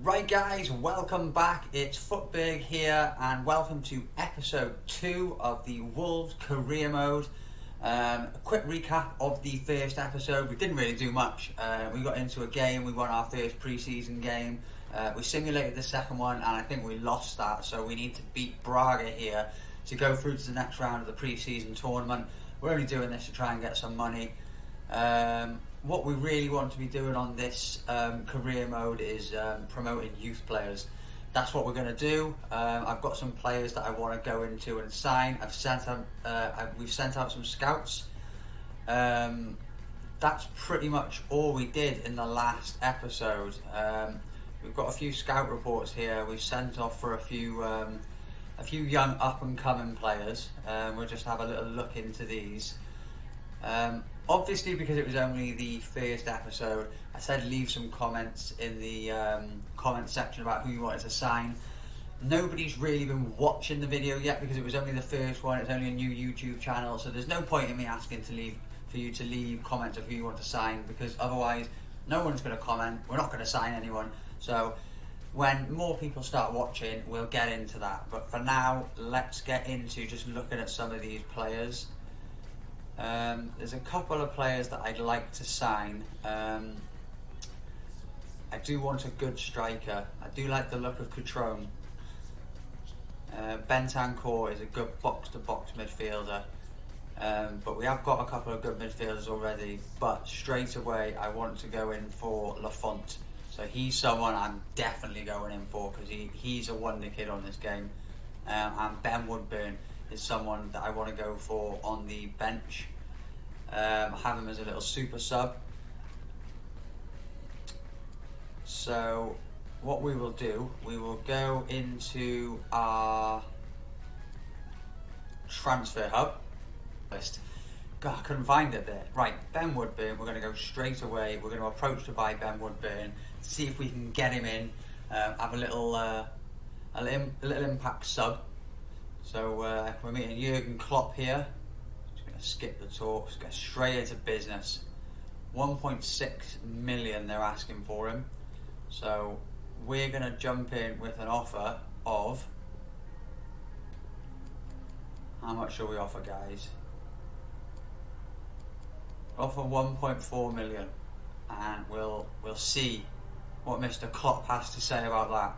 Right guys, welcome back. It's Footbig here and welcome to episode 2 of the Wolves career mode. A quick recap of the first episode. We didn't really do much. We got into a game, we won our first pre-season game. We simulated the second one and I think we lost that, so we need to beat Braga here to go through to the next round of the pre-season tournament. We're only doing this to try and get some money. What we really want to be doing on this career mode is promoting youth players. That's what we're going to do. I've got some players that I want to go into and sign. We've sent out some scouts. That's pretty much all we did in the last episode. We've got a few scout reports here. We've sent off for a few young up and coming players. We'll just have a little look into these. Obviously, because it was only the first episode, I said leave some comments in the comment section about who you wanted to sign. Nobody's really been watching the video yet because it was only the first one. It's only a new YouTube channel, so there's no point in me asking for you to leave comments of who you want to sign, because otherwise no one's going to comment. We're not going to sign anyone. So when more people start watching, we'll get into that. But for now, let's get into just looking at some of these players. There's a couple of players that I'd like to sign. I do want a good striker. I do like the look of Cutrone. Bentancur is a good box-to-box midfielder. But we have got a couple of good midfielders already. But straight away, I want to go in for Lafont. So he's someone I'm definitely going in for because he's a wonder kid on this game. And Ben Woodburn is someone that I want to go for on the bench. Have him as a little super sub. So what we will do, we will go into our transfer hub list. God, I couldn't find it there. Right, Ben Woodburn, we're going to go straight away. We're going to approach to buy Ben Woodburn, see if we can get him in, have a little impact sub. So we're meeting Jurgen Klopp here. Just going to skip the talks, get straight into business. 1.6 million they're asking for him. So we're going to jump in with an offer of... How much shall we offer, guys? Offer 1.4 million. And we'll see what Mr. Klopp has to say about that.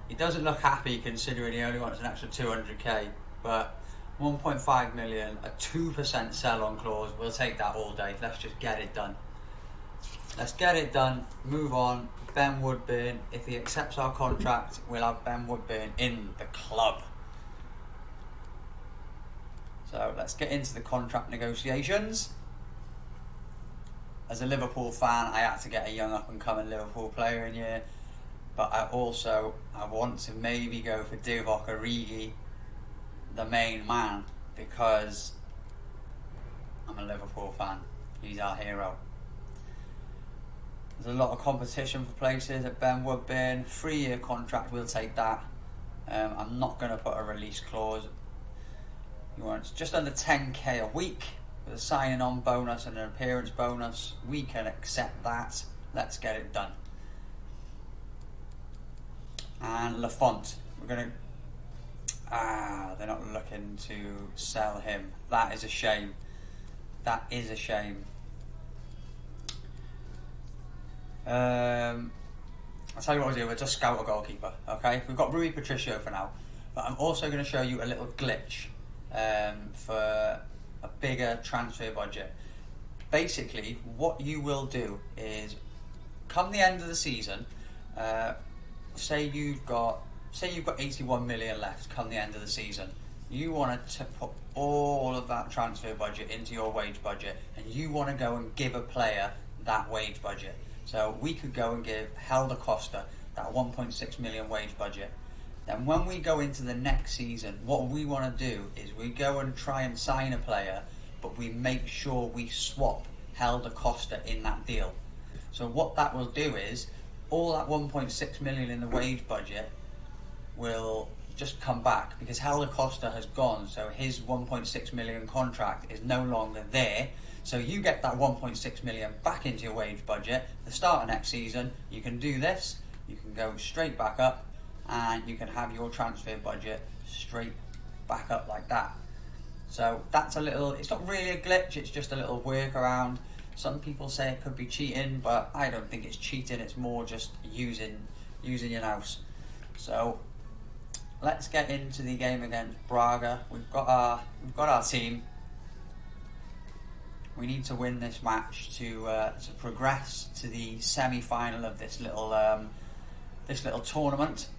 He doesn't look happy considering he only wants an extra 200k, but 1.5 million, a 2% sell-on clause, we'll take that all day. Let's just get it done. Let's get it done, move on. Ben Woodburn, if he accepts our contract, we'll have Ben Woodburn in the club. So let's get into the contract negotiations. As a Liverpool fan, I had to get a young up-and-coming Liverpool player in here. But I want to maybe go for Divock Origi, the main man, because I'm a Liverpool fan. He's our hero. There's a lot of competition for places at Ben Woodburn. 3-year contract, we'll take that. I'm not going to put a release clause. He wants just under 10k a week with a signing on bonus and an appearance bonus. We can accept that. Let's get it done. And Lafont, we're going to... they're not looking to sell him. That is a shame. That is a shame. I'll tell you what we'll do, we'll just scout a goalkeeper, okay? We've got Rui Patricio for now. But I'm also going to show you a little glitch for a bigger transfer budget. Basically, what you will do is, come the end of the season... Say you've got 81 million left come the end of the season. You want to put all of that transfer budget into your wage budget, and you want to go and give a player that wage budget. So we could go and give Helder Costa that 1.6 million wage budget. Then when we go into the next season, what we want to do is we go and try and sign a player, but we make sure we swap Helder Costa in that deal. So what that will do is, all that 1.6 million in the wage budget will just come back because Helder Costa has gone, so his 1.6 million contract is no longer there. So you get that 1.6 million back into your wage budget. The start of next season, you can do this. You can go straight back up, and you can have your transfer budget straight back up like that. So that's a little, it's not really a glitch, it's just a little workaround. Some people say it could be cheating, but I don't think it's cheating, it's more just using your mouse. So let's get into the game against Braga. We've got our team. We need to win this match to progress to the semi-final of this little tournament.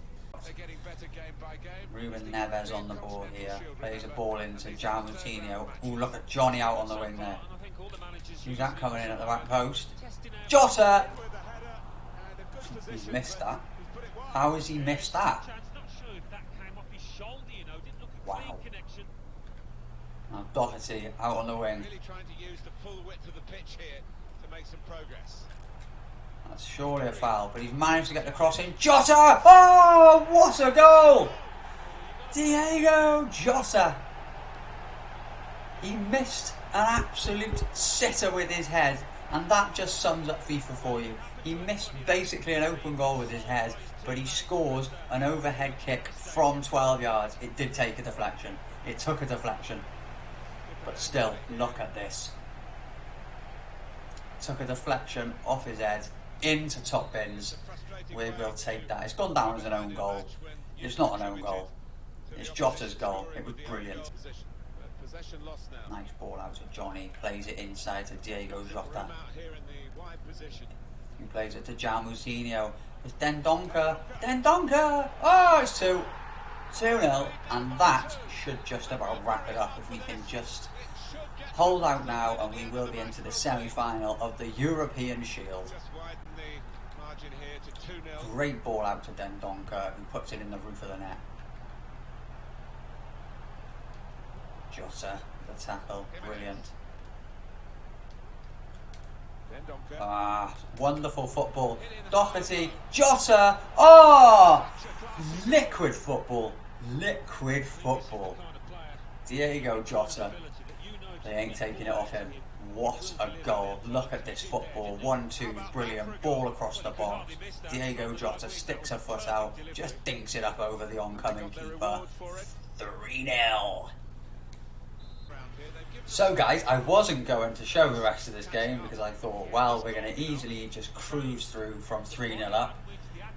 Ruben Neves on the ball here. Plays a ball into João Moutinho. Ooh, look at Johnny out on the wing there. Who's that coming in at the back post? Jota! He's missed that. How has he missed that? Wow. Now Doherty out on the wing. That's surely a foul, but he's managed to get the cross in. Jota! Oh, what a goal! Diego Jota. He missed an absolute sitter with his head, and that just sums up FIFA for you. He missed basically an open goal with his head, but he scores an overhead kick from 12 yards. It did take a deflection. It took a deflection. But still, look at this. Took a deflection off his head into top bins. We will take that. It's gone down as an own goal. It's not an own goal. It's Jota's goal. It was brilliant. Nice ball out to Johnny. Plays it inside to Diego Jota. He plays it to João Moutinho. It's Dendoncker. Dendoncker! Oh, it's 2-0. And that should just about wrap it up if we can just hold out now, and we will be into the semi-final of the European Shield. Great ball out to Dendoncker, who puts it in the roof of the net. Jota, the tackle, brilliant. Wonderful football. Doherty, Jota, liquid football, liquid football. Diego Jota, they ain't taking it off him. What a goal. Look at this football. 1-2, brilliant. Ball across the box. Diego Jota sticks a foot out, just dinks it up over the oncoming keeper. 3-0. So guys, I wasn't going to show the rest of this game because I thought, well, we're going to easily just cruise through from 3-0 up.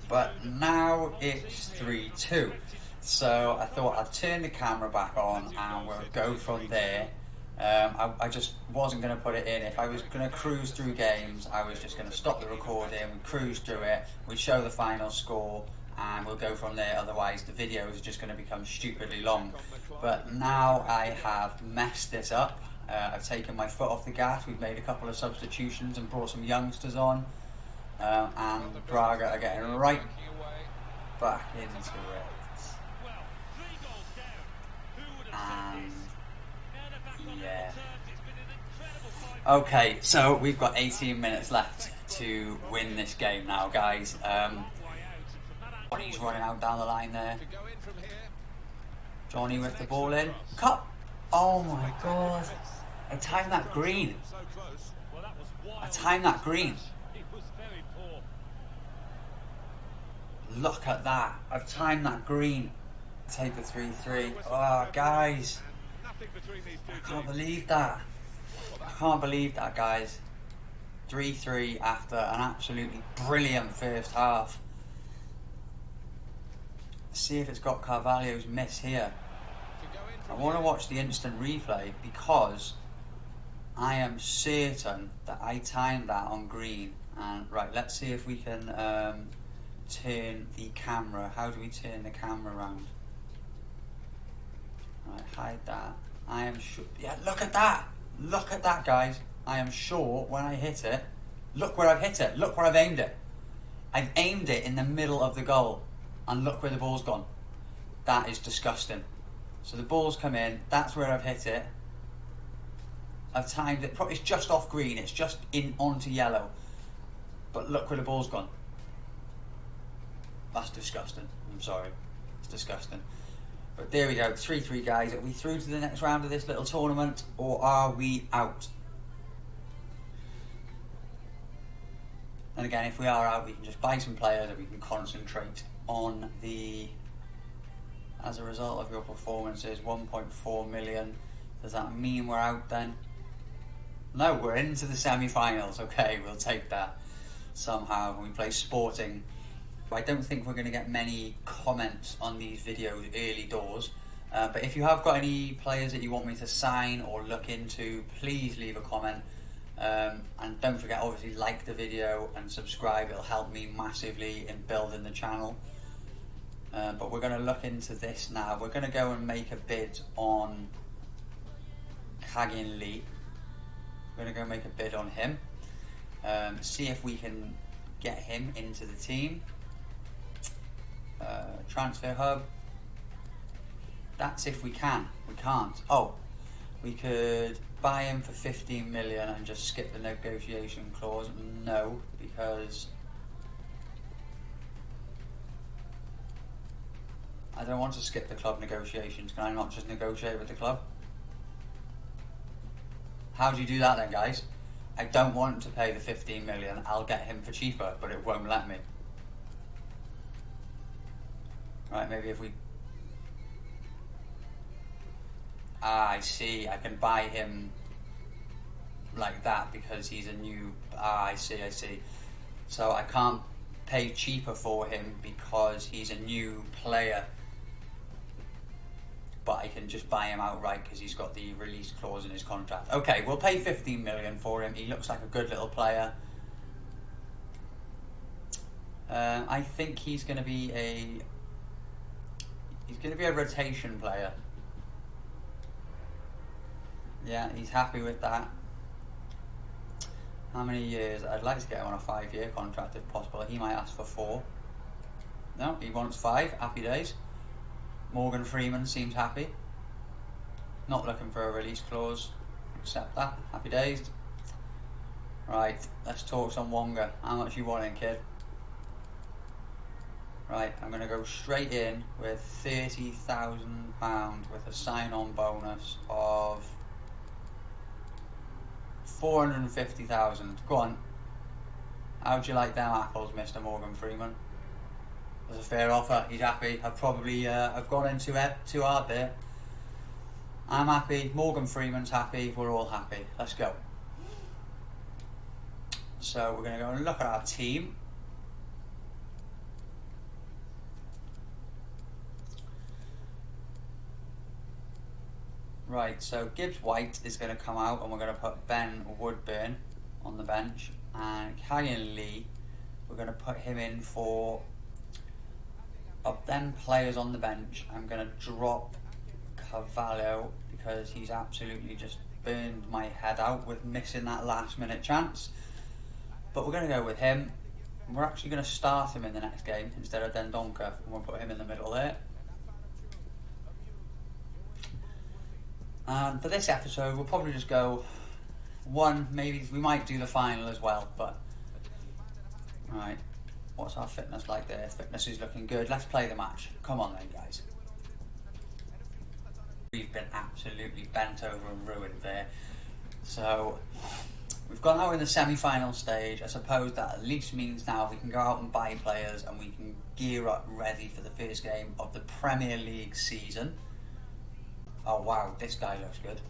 But now it's 3-2. So I thought I'd turn the camera back on and we'll go from there. I just wasn't going to put it in. If I was going to cruise through games, I was just going to stop the recording, we'd cruise through it, we'd show the final score, and we'll go from there. Otherwise the videos are just going to become stupidly long. But now I have messed this up. I've taken my foot off the gas. We've made a couple of substitutions and brought some youngsters on, and Braga are getting right back into it. And yeah. Okay, so we've got 18 minutes left to win this game now, guys. Johnny's running out down the line there. Johnny with the ball in. Cut! Oh my god. I timed that green. I timed that green. Look at that. I've timed that green. Take the 3-3. Oh, guys. I can't believe that. I can't believe that, guys. 3-3 after an absolutely brilliant first half. Let's see if it's got Carvalho's miss here. I want to watch the instant replay because I am certain that I timed that on green. And right, let's see if we can turn the camera. How do we turn the camera around? Right, hide that. I am sure. Yeah, look at that. Look at that, guys. I am sure when I hit it. Look where I've hit it. Look where I've aimed it. I've aimed it in the middle of the goal. And look where the ball's gone. That is disgusting. So the ball's come in. That's where I've hit it. I've timed it. It's just off green. It's just in onto yellow. But look where the ball's gone. That's disgusting. I'm sorry. It's disgusting. But there we go, 3-3 guys. Are we through to the next round of this little tournament, or are we out? And again, if we are out, we can just buy some players and we can concentrate on the, as a result of your performances, 1.4 million. Does that mean we're out then? No, we're into the semi-finals. Okay, we'll take that somehow. We play Sporting. I don't think we're going to get many comments on these videos early doors. But if you have got any players that you want me to sign or look into, please leave a comment. And don't forget, obviously, like the video and subscribe. It'll help me massively in building the channel. But we're going to look into this now. We're going to go and make a bid on Kagin Lee. We're going to go make a bid on him. See if we can get him into the team. Transfer hub. That's if we can. We can't. Oh, we could buy him for 15 million and just skip the negotiation clause. No, because I don't want to skip the club negotiations. Can I not just negotiate with the club? How do you do that then, guys? I don't want to pay the 15 million. I'll get him for cheaper, but it won't let me. Right, maybe if we... I see. I can buy him like that because he's a new... I see. So I can't pay cheaper for him because he's a new player. But I can just buy him outright because he's got the release clause in his contract. Okay, we'll pay 15 million for him. He looks like a good little player. I think he's going to be a... He's going to be a rotation player. Yeah, he's happy with that. How many years? I'd like to get him on a 5-year contract if possible. He might ask for 4. No, he wants 5. Happy days. Morgan Freeman seems happy. Not looking for a release clause. Accept that. Happy days. Right, let's talk some Wonga. How much you wanting, kid? Right, I'm going to go straight in with £30,000 with a sign-on bonus of 450,000. Go on. How'd you like them apples, Mr. Morgan Freeman? That's a fair offer. He's happy. I've gone into Ep2 hard there. I'm happy. Morgan Freeman's happy. We're all happy. Let's go. So we're going to go and look at our team. Right, so Gibbs White is going to come out and we're going to put Ben Woodburn on the bench, and Kagin Lee, we're going to put him in for... Of them players on the bench, I'm going to drop Cavallo because he's absolutely just burned my head out with missing that last minute chance. But we're going to go with him. We're actually going to start him in the next game instead of Dendoncker, and we'll put him in the middle there. And for this episode, we'll probably just go one, maybe we might do the final as well, but... Right, what's our fitness like there? Fitness is looking good. Let's play the match. Come on then, guys. We've been absolutely bent over and ruined there. So, we've got now in the semi-final stage. I suppose that at least means now we can go out and buy players and we can gear up ready for the first game of the Premier League season. Oh wow, this guy looks good.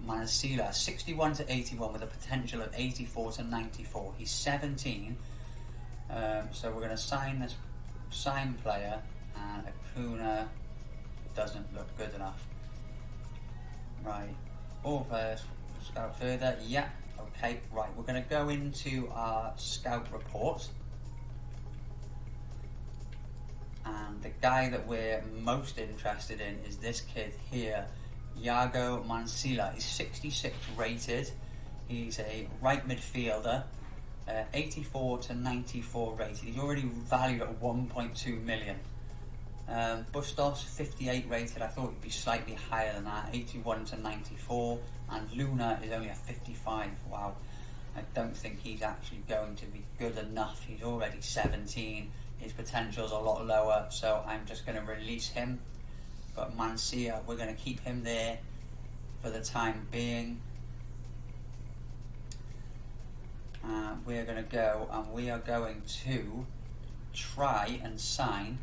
Mansilla, 61 to 81 with a potential of 84 to 94. He's 17. So we're going to sign this player, and Acuna doesn't look good enough. Right, all players, scout further. Yeah, okay, right. We're going to go into our scout report. And the guy that we're most interested in is this kid here, Iago Mansilla. He's 66 rated. He's a right midfielder, 84 to 94 rated. He's already valued at 1.2 million. Bustos, 58 rated. I thought he'd be slightly higher than that, 81 to 94. And Luna is only a 55. Wow. I don't think he's actually going to be good enough. He's already 17. His potential's a lot lower, so I'm just going to release him. But Mansilla, we're going to keep him there for the time being. and we are going to go and we are going to try and sign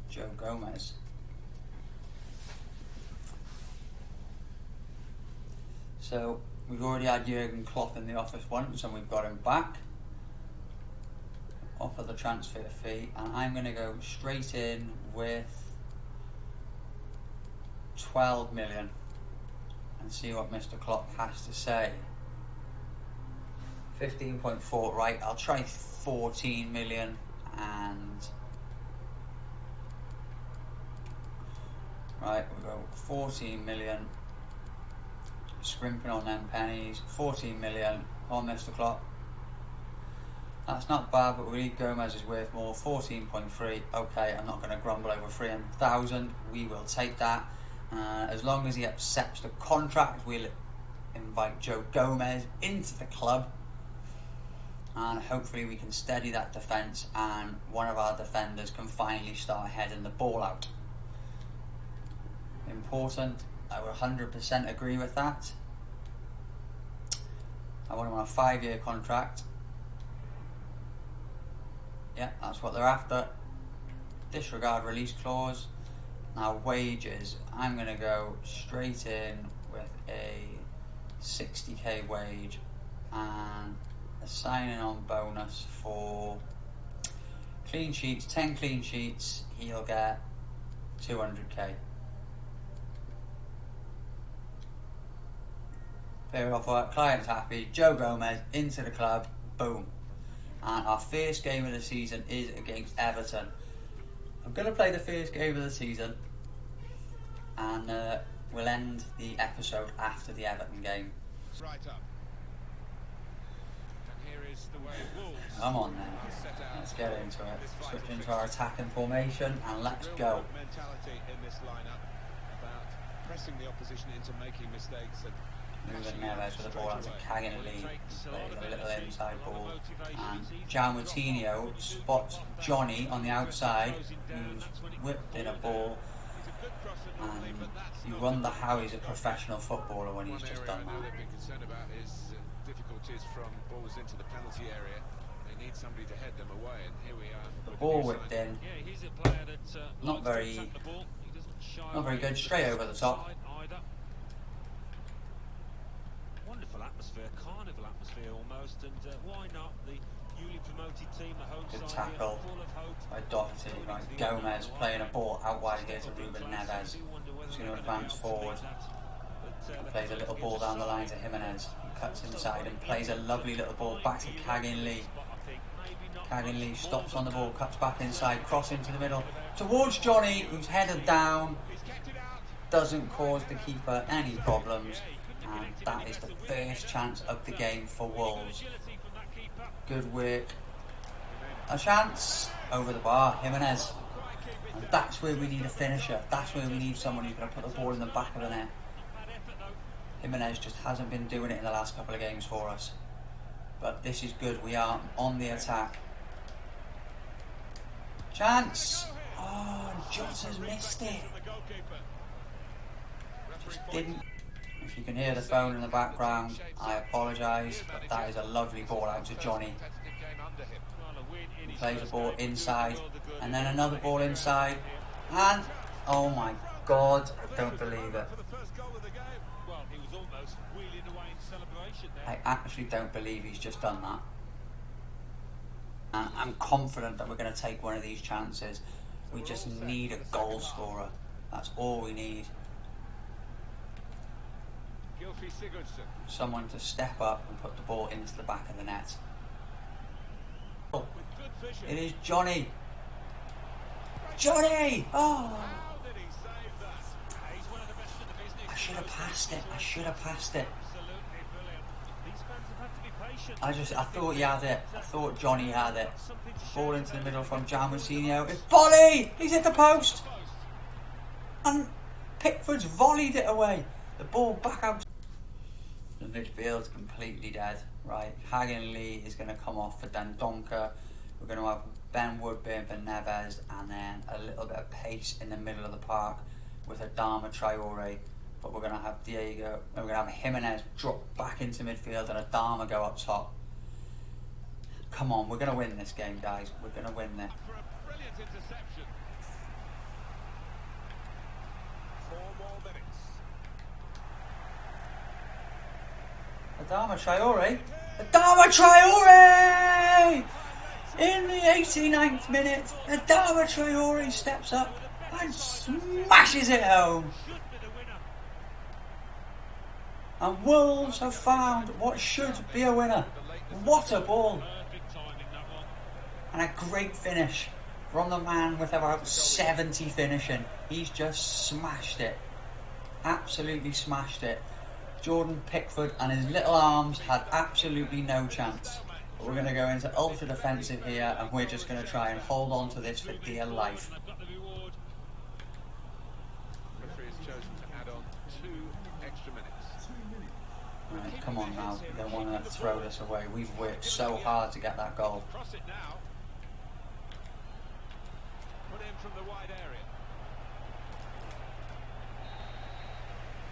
Joe Gomez. So we've already had Jurgen Klopp in the office once and we've got him back. Offer the transfer fee, and I'm going to go straight in with 12 million and see what Mr. Klopp has to say. 15.4, right, I'll try 14 million and right, we'll go 14 million, scrimping on them pennies. 14 million on Mr. Klopp. That's not bad, but we need Gomez is worth more. 14.3. Okay, I'm not going to grumble over 300,000. We will take that. As long as he accepts the contract, we'll invite Joe Gomez into the club, and hopefully we can steady that defence and one of our defenders can finally start heading the ball out. Important. I would 100% agree with that. I want him on a 5-year contract. Yeah, that's what they're after. Disregard release clause. Now wages, I'm going to go straight in with a 60k wage and a signing on bonus for clean sheets. 10 clean sheets, he'll get 200k. Fair offer, client's happy, Joe Gomez into the club, boom. And our first game of the season is against Everton. I'm going to play the first game of the season and we'll end the episode after the Everton game. Right up. And here is the way Wolves. Come on then, let's get into it. Switch into our attacking formation and let's go. Mentality in this lineup about pressing the opposition into making mistakes and Moving Neves with the ball out to Caganelli, playing a little inside ball, and Moutinho spots Johnny on the outside, who's whipped in a ball, and you wonder how he's a professional footballer when he's just done that. They've been concerned about his difficulties from balls into the penalty area. They need somebody to head them away, and here we are. The ball whipped in, not very good, straight over the top. Wonderful atmosphere, carnival atmosphere almost, and why not the newly promoted team, the home Good side, tackle full of hope. by Doherty. Right, Gomez playing a ball out wide here to Ruben Neves. He's going to advance forward. Plays a little ball down the line to Jimenez. He cuts inside and plays a lovely little ball back to Caganelli. Caganelli stops on the ball, cuts back inside, cross into the middle towards Johnny, who's headed down. Doesn't cause the keeper any problems. And that is the first chance of the game for Wolves. Good work. A chance over the bar, Jimenez. And that's where we need a finisher. That's where we need someone who's going to put the ball in the back of the net. Jimenez just hasn't been doing it in the last couple of games for us. But this is good. We are on the attack. Chance. Oh, Jota's missed it. Just didn't. If you can hear the phone in the background, I apologise, but that is a lovely ball out to Johnny. He plays a ball inside, and then another ball inside, and oh my God, I don't believe it. I actually don't believe he's just done that. And I'm confident that we're going to take one of these chances. We just need a goal scorer. That's all we need. Someone to step up and put the ball into the back of the net. Oh, it is Johnny. Johnny! Oh! I should have passed it. I should have passed it. I thought he had it. I thought Johnny had it. Ball into the middle from Moutinho. It's volley! He's hit the post! And Pickford's volleyed it away. The ball back out. The midfield's completely dead. Right, Caganelli is going to come off for Dendoncker. We're going to have Ben Woodburn for Neves, and then a little bit of pace in the middle of the park with Adama Traore. But we're going to have Diego, and we're going to have Jimenez drop back into midfield and Adama go up top. Come on, we're going to win this game, guys. We're going to win this. For a brilliant interception. 4 more minutes. Adama Traore. Adama Traore! In the 89th minute, Adama Traore steps up and smashes it home. And Wolves have found what should be a winner. What a ball. And a great finish from the man with about 70 finishing. He's just smashed it. Absolutely smashed it. Jordan Pickford and his little arms had absolutely no chance. But we're going to go into ultra defensive here, and we're just going to try and hold on to this for dear life. Referee has chosen to add on 2 extra minutes. Right, come on now. They want to throw this away. We've worked so hard to get that goal. Cross it now. Put in from the wide area.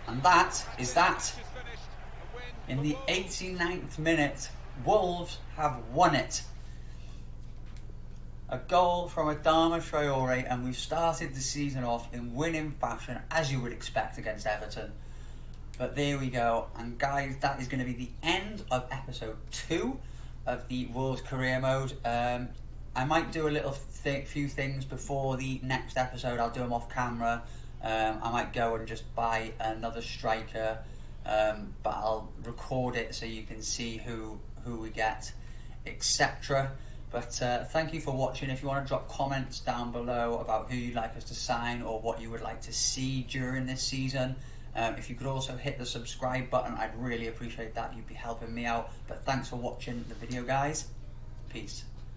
And that is that. In the 89th minute, Wolves have won it. A goal from Adama Traore, and we've started the season off in winning fashion, as you would expect against Everton. But there we go, and guys, that is going to be the end of episode 2 of the Wolves career mode. I might do a little few things before the next episode. I'll do them off camera. I might go and just buy another striker, but I'll record it so you can see who we get, etc. But thank you for watching. If you want to drop comments down below about who you'd like us to sign or what you would like to see during this season, if you could also hit the subscribe button, I'd really appreciate that. You'd be helping me out. But thanks for watching the video, guys. Peace.